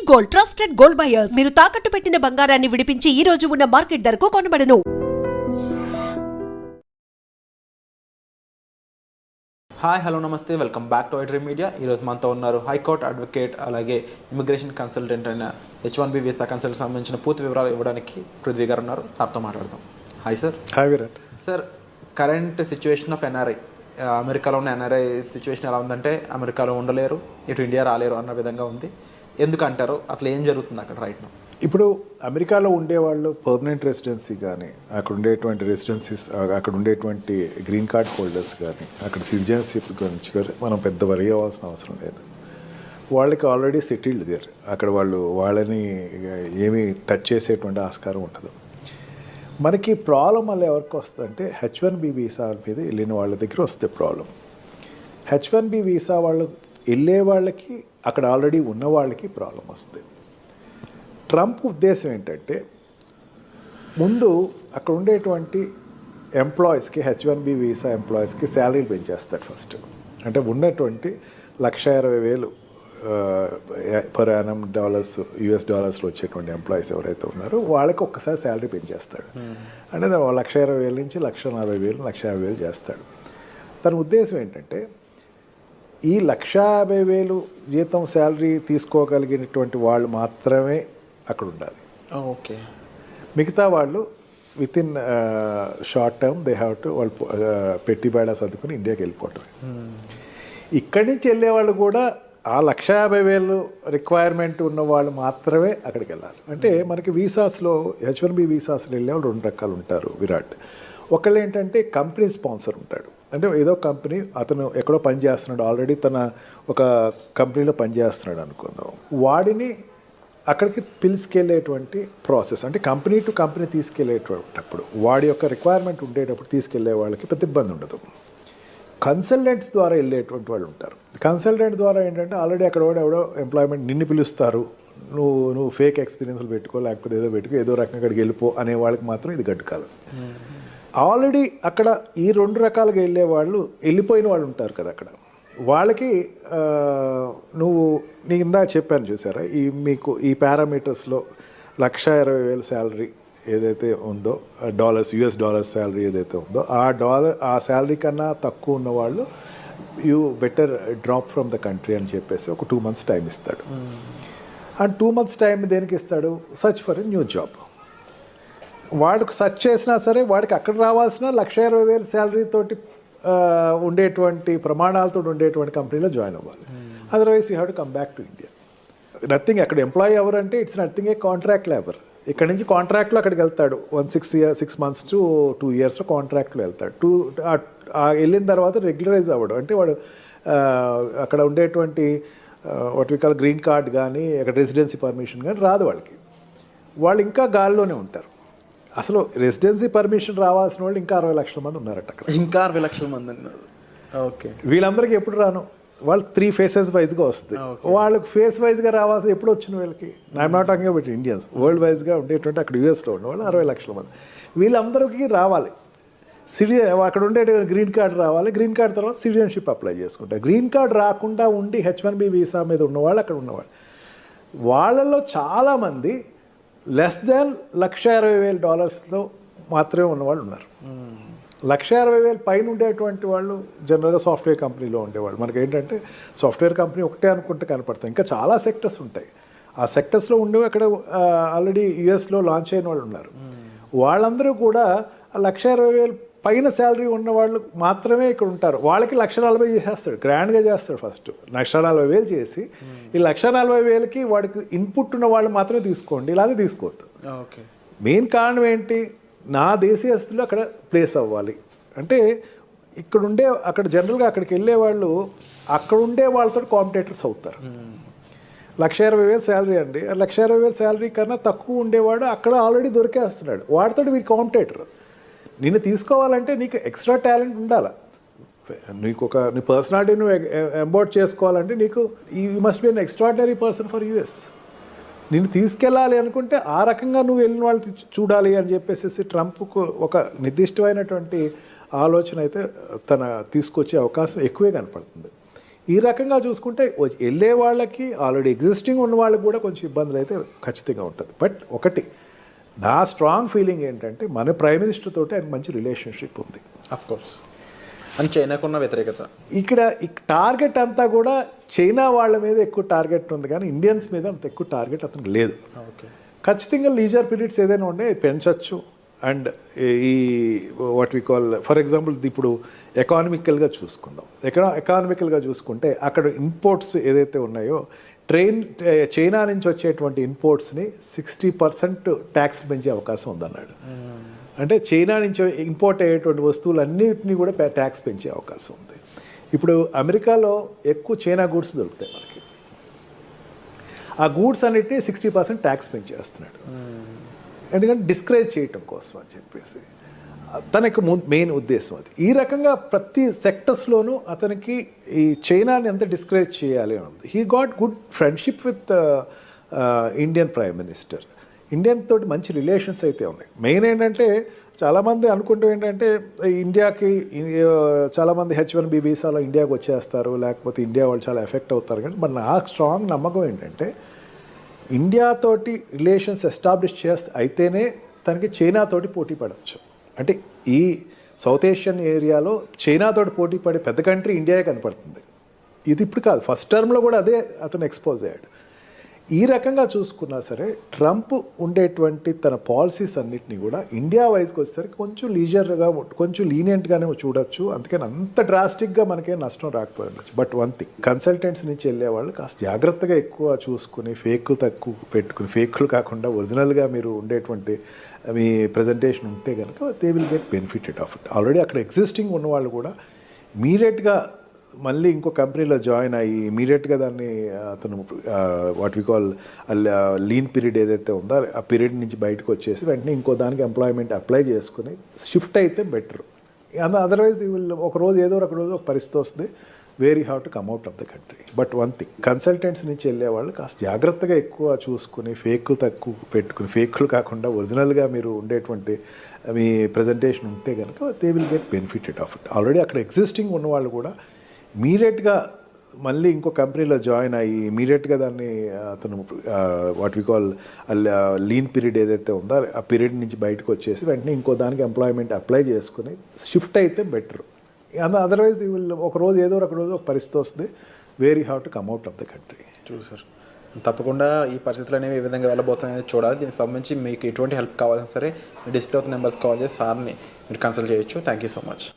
Gold trusted gold buyers. మీరు తాకట్టు పెట్టిన బంగారాన్ని విడిపించి ఈ రోజు ఉన్న మార్కెట్ ధరకు కొనబడను. హాయ్ హలో నమస్తే, welcome back to iDream media. ఈరోజు మనతో ఉన్నారు హైకోర్టు అడ్వకేట్, అలాగే ఇమిగ్రేషన్ కన్సల్టెంట్ అయిన H1B వీసా కన్సల్ట్ సంబంధించిన పూర్తి వివరాలు ఇవ్వడానికి పృథ్వీ గారు ఉన్నారు. సార్తో మాట్లాడదాం. Hi sir. Hi Virat. Sir, current situation of NRI, అమెరికాలో ఉన్న ఎన్ఆర్ఐ సిచ్యువేషన్ ఎలా ఉందంటే అమెరికాలో ఉండలేరు, ఇటు ఇండియా రాలేరు అన్న విధంగా ఉంది. ఎందుకంటారు? అసలు ఏం జరుగుతుంది అక్కడ రైట్ నౌ? ఇప్పుడు అమెరికాలో ఉండేవాళ్ళు పర్మనెంట్ రెసిడెన్సీ కానీ, అక్కడ ఉండేటువంటి రెసిడెన్సీస్, అక్కడ ఉండేటువంటి గ్రీన్ కార్డ్ హోల్డర్స్ కానీ, అక్కడ సిటిజన్షిప్ గురించి కానీ మనం పెద్ద వరి అవ్వాల్సిన అవసరం లేదు. వాళ్ళకి ఆల్రెడీ సెటిల్డ్ దేర్. అక్కడ వాళ్ళని ఏమీ టచ్ చేసేటువంటి ఆస్కారం ఉండదు. మనకి ప్రాబ్లం వల్ల ఎవరికి వస్తుందంటే H1B వీసా మీద వెళ్ళిన వాళ్ళ దగ్గర వస్తే ప్రాబ్లం. H1B వీసా వాళ్ళు వెళ్ళే వాళ్ళకి, అక్కడ ఆల్రెడీ ఉన్న వాళ్ళకి ప్రాబ్లం వస్తుంది. ట్రంప్ ఉద్దేశం ఏంటంటే ముందు అక్కడ ఉండేటువంటి ఎంప్లాయీస్కి, H1B వీసా ఎంప్లాయీస్కి శాలరీలు పెంచేస్తాడు ఫస్ట్. అంటే ఉన్నటువంటి $1,20,000 పర్ యానం US డాలర్స్లో వచ్చేటువంటి ఎంప్లాయీస్ ఎవరైతే ఉన్నారో వాళ్ళకి ఒక్కసారి శాలరీ పెంచేస్తాడు. అంటే $1,20,000 నుంచి $1,40,000, $1,50,000 చేస్తాడు. తన ఉద్దేశం ఏంటంటే ఈ $150,000 జీతం శాలరీ తీసుకోగలిగినటువంటి వాళ్ళు మాత్రమే అక్కడ ఉండాలి. ఓకే. మిగతా వాళ్ళు with in short term they have to వాళ్ళు పెట్టి బేడా సర్దుకుని ఇండియాకి వెళ్ళిపోవటమే. ఇక్కడి నుంచి వెళ్ళేవాళ్ళు కూడా ఆ $150,000 రిక్వైర్మెంట్ ఉన్న వాళ్ళు మాత్రమే అక్కడికి వెళ్ళాలి. అంటే మనకి వీసాస్లో, H1B వీసాస్లో వెళ్ళేవాళ్ళు 2 రకాలు ఉంటారు విరాట్. ఒకళ్ళు ఏంటంటే కంపెనీ స్పాన్సర్ ఉంటాడు. అంటే ఏదో కంపెనీ, అతను ఎక్కడో పని చేస్తున్నాడు, ఆల్రెడీ తన ఒక కంపెనీలో పనిచేస్తున్నాడు అనుకుందాం. వాడిని అక్కడికి పిలుచుకెళ్ళేటువంటి ప్రాసెస్, అంటే కంపెనీ టు కంపెనీ తీసుకెళ్ళేటప్పుడు వాడి యొక్క రిక్వైర్మెంట్ ఉండేటప్పుడు తీసుకెళ్లే వాళ్ళకి పెద్ద ఇబ్బంది ఉండదు. కన్సల్టెంట్స్ ద్వారా వెళ్ళేటువంటి వాళ్ళు ఉంటారు. కన్సల్టెంట్ ద్వారా ఏంటంటే ఆల్రెడీ అక్కడ ఎవడో ఎంప్లాయ్మెంట్ నిన్ను పిలుస్తారు, నువ్వు ఫేక్ ఎక్స్పీరియన్స్లు పెట్టుకో, లేకపోతే ఏదో పెట్టుకో, ఏదో రకంగా అక్కడికి వెళ్ళిపో అనే వాళ్ళకి మాత్రం ఇది గడ్డుకాలం. ఆల్రెడీ అక్కడ ఈ 2 రకాలుగా వెళ్ళే వాళ్ళు, వెళ్ళిపోయిన వాళ్ళు ఉంటారు కదా అక్కడ, వాళ్ళకి నీ ఇందాక చెప్పాను చూసారా, మీకు ఈ పారామీటర్స్లో $1,20,000 శాలరీ ఏదైతే ఉందో, US డాలర్స్ శాలరీ ఏదైతే ఉందో, ఆ శాలరీ కన్నా తక్కువ ఉన్న వాళ్ళు you better drop from the country అని చెప్పేసి ఒక 2 months టైం ఇస్తాడు. ఆ 2 months టైం దేనికి ఇస్తాడు? Search for a new job. వాడికి సర్చ్ చేసినా సరే వాడికి అక్కడ రావాల్సిన $1,20,000 శాలరీ తోటి ఉండేటువంటి ప్రమాణాలతో ఉండేటువంటి కంపెనీలో జాయిన్ అవ్వాలి. Otherwise you have to come back to India. Nothing, అక్కడ ఎంప్లాయీ ఎవరంటే it's nothing A contract labour. ఇక్కడ నుంచి కాంట్రాక్ట్లో అక్కడికి వెళ్తాడు. 6 months to 2 years కాంట్రాక్ట్లో వెళ్తాడు. వెళ్ళిన తర్వాత రెగ్యులరైజ్ అవ్వడం, అంటే వాడు అక్కడ ఉండేటువంటి what we call green card కానీ, అక్కడ రెసిడెన్సీ పర్మిషన్ కానీ రాదు వాళ్ళకి. వాళ్ళు ఇంకా గాల్లోనే ఉంటారు. అసలు రెసిడెన్సీ పర్మిషన్ రావాల్సిన వాళ్ళు ఇంకా 60 లక్షల మంది ఉన్నారట అక్కడ. ఇంకా 60 లక్షల మంది ఉన్నారు. ఓకే. వీళ్ళందరికీ ఎప్పుడు రాను, వాళ్ళు 3 phases వైజ్గా వస్తుంది. వాళ్ళకి ఫేస్ వైజ్గా రావాల్సి ఎప్పుడు వచ్చిన వీళ్ళకి, I'm not talking about Indians, world వైజ్గా ఉండేటువంటి అక్కడ US ఉన్న వాళ్ళు 60 లక్షల మంది. వీళ్ళందరికీ రావాలి. అక్కడ ఉండే గ్రీన్ కార్డ్ రావాలి. గ్రీన్ కార్డ్ తర్వాత సిటిజన్షిప్ అప్లై చేసుకుంటారు. గ్రీన్ కార్డ్ రాకుండా ఉండి H1B వీసా మీద ఉన్నవాళ్ళు అక్కడ ఉన్నవాళ్ళు, వాళ్ళలో చాలామంది లెస్ దాన్ $1,60,000 మాత్రమే ఉన్నవాళ్ళు ఉన్నారు. $1,60,000 పైన ఉండేటువంటి వాళ్ళు జనరల్గా సాఫ్ట్వేర్ కంపెనీలో ఉండేవాళ్ళు. మనకి ఏంటంటే సాఫ్ట్వేర్ కంపెనీ ఒకటే అనుకుంటే కనపడతాయి, ఇంకా చాలా సెక్టర్స్ ఉంటాయి. ఆ సెక్టర్స్లో ఉండేవి అక్కడ ఆల్రెడీ USలో లాంచ్ అయిన వాళ్ళు ఉన్నారు. వాళ్ళందరూ కూడా $1,60,000 పైన శాలరీ ఉన్న వాళ్ళు మాత్రమే ఇక్కడ ఉంటారు. వాళ్ళకి $1,40,000 చేసేస్తాడు, గ్రాండ్గా చేస్తాడు. ఫస్ట్ $1,40,000 చేసి ఈ $1,40,000కి వాడికి ఇన్పుట్ ఉన్న వాళ్ళు మాత్రమే తీసుకోండి, ఇలాగే తీసుకోవద్దు. ఓకే. మెయిన్ కారణం ఏంటి? నా దేశీయస్తులు అక్కడ ప్లేస్ అవ్వాలి. అంటే అక్కడ జనరల్గా అక్కడికి వెళ్ళే వాళ్ళు అక్కడ ఉండే వాళ్ళతో కాంపిటేటర్స్ అవుతారు. $1,20,000 శాలరీ అండి, $1,20,000 శాలరీ కన్నా తక్కువ ఉండేవాడు అక్కడ ఆల్రెడీ దొరికేస్తున్నాడు. వాడితో వీడి కాంపిటేటర్. నిన్ను తీసుకోవాలంటే నీకు ఎక్స్ట్రా టాలెంట్ ఉండాలి. నీ పర్సనాలిటీ నువ్వు ఎంబోర్డ్ చేసుకోవాలంటే నీకు you must be an extraordinary person for US. నిన్ను తీసుకెళ్ళాలి అనుకుంటే ఆ రకంగా నువ్వు వెళ్ళిన వాళ్ళు చూడాలి అని చెప్పేసి ట్రంప్కు ఒక నిర్దిష్టమైనటువంటి ఆలోచన అయితే తీసుకొచ్చే అవకాశం ఎక్కువే కనపడుతుంది. ఈ రకంగా చూసుకుంటే వెళ్ళే వాళ్ళకి ఆల్రెడీ ఎగ్జిస్టింగ్ ఉన్న వాళ్ళకి కూడా కొంచెం ఇబ్బందులు అయితే ఖచ్చితంగా ఉంటుంది. బట్ ఒకటి నా స్ట్రాంగ్ ఫీలింగ్ ఏంటంటే మన ప్రైమ్ మినిస్టర్ తోటి ఆయన మంచి రిలేషన్షిప్ ఉంది. Of course. అని చైనాకున్న వ్యతిరేకత ఇక్కడ టార్గెట్ అంతా కూడా చైనా వాళ్ళ మీద ఎక్కువ టార్గెట్ ఉంది, కానీ ఇండియన్స్ మీద అంత ఎక్కువ టార్గెట్ అతనికి లేదు. ఓకే. ఖచ్చితంగా లీజర్ పీరియడ్స్ ఏదైనా ఉండే పెంచవచ్చు. అండ్ ఈ what we call for example ఇప్పుడు ఎకానమికల్గా చూసుకుందాం. ఎకానమికల్గా చూసుకుంటే అక్కడ ఇంపోర్ట్స్ ఏదైతే ఉన్నాయో చైనా నుంచి వచ్చేటువంటి ఇంపోర్ట్స్ని 60% ట్యాక్స్ పెంచే అవకాశం ఉందన్నాడు. అంటే చైనా నుంచి ఇంపోర్ట్ అయ్యేటువంటి వస్తువులన్నిటినీ కూడా ట్యాక్స్ పెంచే అవకాశం ఉంది. ఇప్పుడు అమెరికాలో ఎక్కువ చైనా గూడ్స్ దొరుకుతాయి మనకి. ఆ గూడ్స్ అన్నిటినీ 60% ట్యాక్స్ పెంచేస్తున్నాడు. ఎందుకంటే డిస్కరేజ్ చేయటం కోసం అని చెప్పేసి తనకి మెయిన్ ఉద్దేశం అది. ఈ రకంగా ప్రతి సెక్టర్స్లోనూ అతనికి ఈ చైనాని ఎంత డిస్కరేజ్ చేయాలి అని ఉంది. He got good friendship with Indian prime minister. Indian తోటి మంచి రిలేషన్స్ అయితే ఉన్నాయి. మెయిన్ ఏంటంటే చాలామంది అనుకుంటూ ఏంటంటే ఇండియాకి చాలామంది H1B వీసాలో ఇండియాకి వచ్చేస్తారు, లేకపోతే ఇండియా వాళ్ళు చాలా ఎఫెక్ట్ అవుతారు. కానీ మరి నాకు స్ట్రాంగ్ నమ్మకం ఏంటంటే ఇండియాతోటి రిలేషన్స్ ఎస్టాబ్లిష్ అయితేనే తనకి చైనాతోటి పోటీ పడవచ్చు. అంటే ఈ సౌత్ ఏషియన్ ఏరియాలో చైనాతోటి పోటీ పడే పెద్ద కంట్రీ ఇండియాయే కనపడుతుంది. ఇది ఇప్పుడు కాదు, ఫస్ట్ టర్మ్లో కూడా అదే అతను ఎక్స్పోజ్ అయ్యాడు. ఈ రకంగా చూసుకున్నా సరే ట్రంప్ ఉండేటువంటి తన పాలసీస్ అన్నిటినీ కూడా ఇండియా వైజ్కి వచ్చేసరికి కొంచెం లీజర్గా కొంచెం లీనియంట్గానే చూడొచ్చు. అందుకని అంత డ్రాస్టిక్గా మనకేం నష్టం రాకపోవచ్చు. బట్ వన్ థింగ్, కన్సల్టెంట్స్ నుంచి వెళ్ళే వాళ్ళు కాస్త జాగ్రత్తగా ఎక్కువ చూసుకుని ఫేక్లు తక్కువ పెట్టుకుని, ఫేక్లు కాకుండా ఒరిజినల్గా మీరు ఉండేటువంటి మీ ప్రజెంటేషన్ ఉంటే కనుక they will get benefited of it. Already అక్కడ ఎగ్జిస్టింగ్ ఉన్నవాళ్ళు కూడా ఇమీడియట్గా మళ్ళీ ఇంకో కంపెనీలో జాయిన్ అయ్యి ఇమీడియట్గా దాన్ని అతను what we call lean period ఏదైతే ఉందో ఆ పీరియడ్ నుంచి బయటకు వచ్చేసి వెంటనే ఇంకో దానికి ఎంప్లాయ్మెంట్ అప్లై చేసుకుని షిఫ్ట్ అయితే బెటర్. అదర్వైజ్ ఒక రోజు ఏదో ఒక రోజు ఒక పరిస్థితి వస్తుంది, where you have to come out of the country. But one thing, consultants నుంచి వెళ్ళే వాళ్ళు కాస్త జాగ్రత్తగా ఎక్కువ చూసుకుని ఫేక్లు తక్కువ పెట్టుకుని, ఫేక్లు కాకుండా ఒరిజినల్గా మీరు ఉండేటువంటి మీ ప్రజెంటేషన్ ఉంటే కనుక they will get benefited of it. Already అక్కడ ఎగ్జిస్టింగ్ ఉన్నవాళ్ళు కూడా ఇమీడియట్గా మళ్ళీ ఇంకో కంపెనీలో జాయిన్ అయ్యి ఇమీడియట్గా దాన్ని అతను what we call lean period ఏదైతే ఉందో ఆ పీరియడ్ నుంచి బయటకు వచ్చేసి వెంటనే ఇంకో దానికి ఎంప్లాయ్మెంట్ అప్లై చేసుకుని షిఫ్ట్ అయితే బెటర్. అదర్వైజ్ ఒక రోజు ఏదో ఒక రోజు ఒక పరిస్థితి వస్తుంది, where you have to come out of the country. Sir తప్పకుండా ఈ పరిస్థితులు అనేవి ఏ విధంగా వెళ్ళబోతున్నాయని చూడాలి. దీనికి సంబంధించి మీకు ఎటువంటి హెల్ప్ కావాలన్నా సరే డిస్ప్లే అవుతున్న నెంబర్స్ కాల్ చేసి సార్ని మీరు కన్సల్ట్ చేయొచ్చు. Thank you so much.